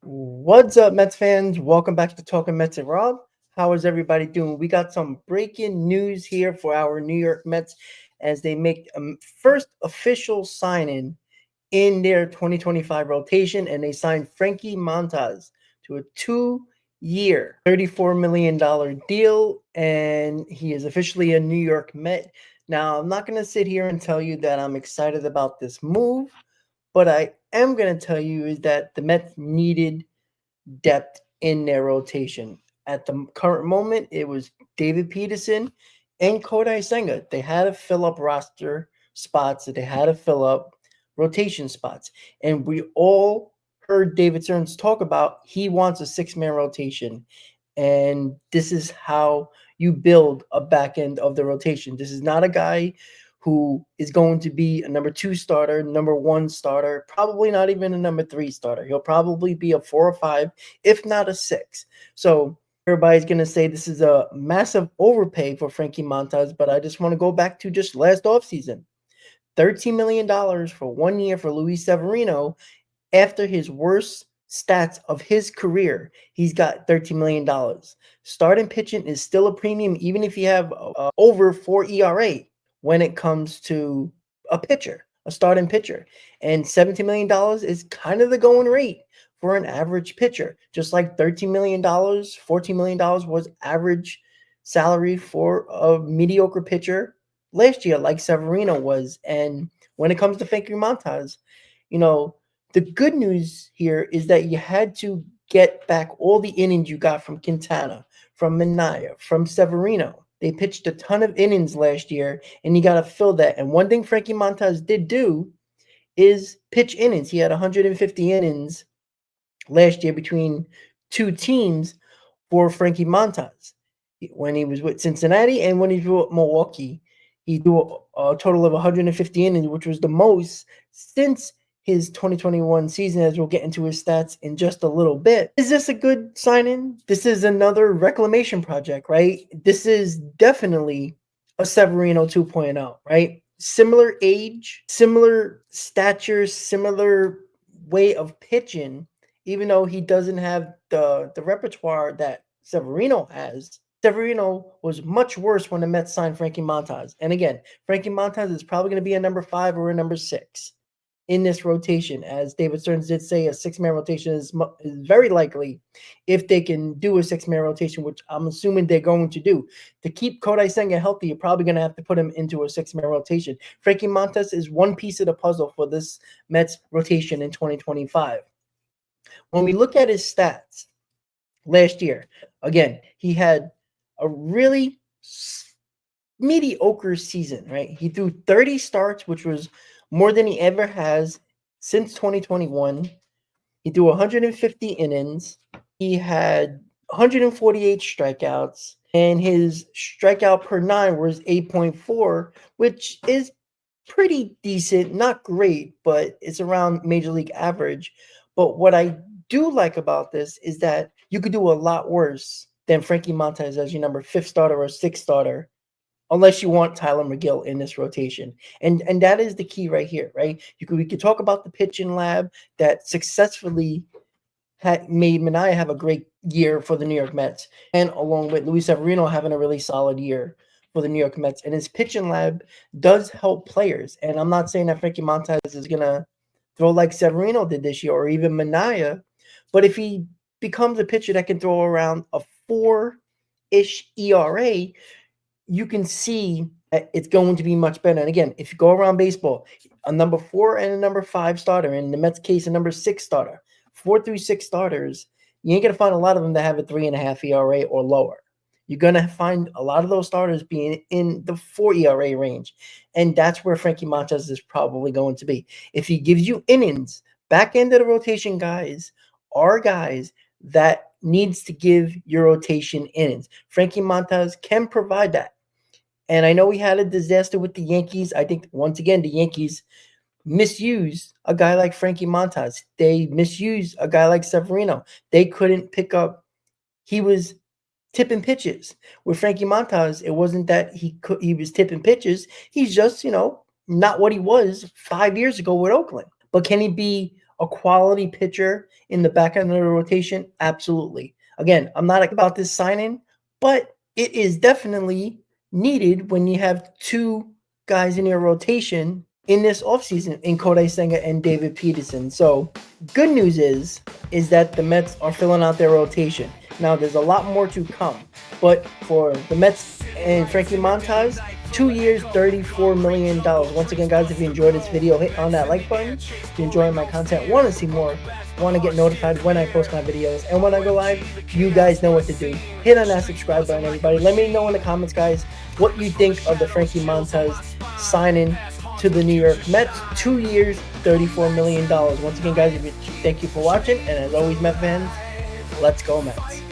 What's up, Mets fans? Welcome back to Talking Mets and Rob. How is everybody doing? We got some breaking news here for our New York Mets as they make a first official signing in their 2025 rotation, and they signed Frankie Montas to a 2-year, $34 million deal, and he is officially a New York Met. Now, I'm not going to sit here and tell you that I'm excited about this move, but I am going to tell you is that the Mets needed depth in their rotation. At the current moment, it was David Peterson and Kodai Senga. They had to fill up roster spots, that they had to fill up rotation spots. And we all heard David Stearns talk about he wants a six-man rotation. And this is how you build a back end of the rotation. This is not a guy who is going to be a number 2 starter, number 1 starter, probably not even a number 3 starter. He'll probably be a 4 or 5, if not a 6. So everybody's going to say this is a massive overpay for Frankie Montas, but I just want to go back to just last offseason. $13 million for 1 year for Luis Severino after his worst stats of his career. He's got $13 million. Starting pitching is still a premium, even if you have over 4 ERA when it comes to a pitcher, a starting pitcher. And $17 million is kind of the going rate for an average pitcher. Just like $13 million, $14 million was average salary for a mediocre pitcher last year, like Severino was. And when it comes to Frankie Montas, the good news here is that you had to get back all the innings you got from Quintana, from Minaya, from Severino. They pitched a ton of innings last year, and you got to fill that. And one thing Frankie Montas did do is pitch innings. He had 150 innings last year between two teams for Frankie Montas. When he was with Cincinnati and when he was with Milwaukee, he threw a total of 150 innings, which was the most since his 2021 season, as we'll get into his stats in just a little bit. Is this a good sign-in? This is another reclamation project, right? This is definitely a Severino 2.0, right? Similar age, similar stature, similar way of pitching, even though he doesn't have the repertoire that Severino has. Severino was much worse when the Mets signed Frankie Montas. And again, Frankie Montas is probably going to be a number 5 or a number 6 in this rotation. As David Stearns did say, a 6-man rotation is very likely if they can do a 6-man rotation, which I'm assuming they're going to do. To keep Kodai Senga healthy, you're probably going to have to put him into a 6-man rotation. Frankie Montas is one piece of the puzzle for this Mets rotation in 2025. When we look at his stats last year, again, he had a really mediocre season, right? He threw 30 starts, which was more than he ever has since 2021. He threw 150 innings. He had 148 strikeouts, and his strikeout per 9 was 8.4, which is pretty decent. Not great, but it's around major league average. But what I do like about this is that you could do a lot worse than Frankie Montas as your number 5th starter or 6th starter, unless you want Tyler McGill in this rotation. And that is the key right here, right? We could talk about the pitching lab that successfully had made Minaya have a great year for the New York Mets, and along with Luis Severino having a really solid year for the New York Mets. And his pitching lab does help players. And I'm not saying that Frankie Montas is going to throw like Severino did this year or even Minaya, but if he becomes a pitcher that can throw around a 4-ish ERA, you can see that it's going to be much better. And again, if you go around baseball, a number 4 and a number 5 starter, in the Mets case, a number 6 starter, 4 through 6 starters, you ain't going to find a lot of them that have a 3.5 ERA or lower. You're going to find a lot of those starters being in the 4 ERA range. And that's where Frankie Montas is probably going to be. If he gives you innings, back end of the rotation guys are guys that needs to give your rotation innings. Frankie Montas can provide that. And I know we had a disaster with the Yankees. I think, once again, the Yankees misused a guy like Frankie Montas. They misused a guy like Severino. They couldn't pick up. He was tipping pitches. With Frankie Montas, it wasn't that he was tipping pitches. He's just, not what he was 5 years ago with Oakland. But can he be a quality pitcher in the back end of the rotation? Absolutely. Again, I'm not about this signing, but it is definitely needed when you have two guys in your rotation in this offseason in Kodai Senga and David Peterson. So good news is that the Mets are filling out their rotation. Now, there's a lot more to come, but for the Mets and Frankie Montas, 2 years, $34 million. Once again, guys, if you enjoyed this video, hit on that like button. If you're enjoying my content, want to see more, want to get notified when I post my videos, and when I go live, you guys know what to do. Hit on that subscribe button, everybody. Let me know in the comments, guys, what you think of the Frankie Montas signing to the New York Mets. 2 years, $34 million. Once again, guys, thank you for watching, and as always, Met fans, let's go Mets.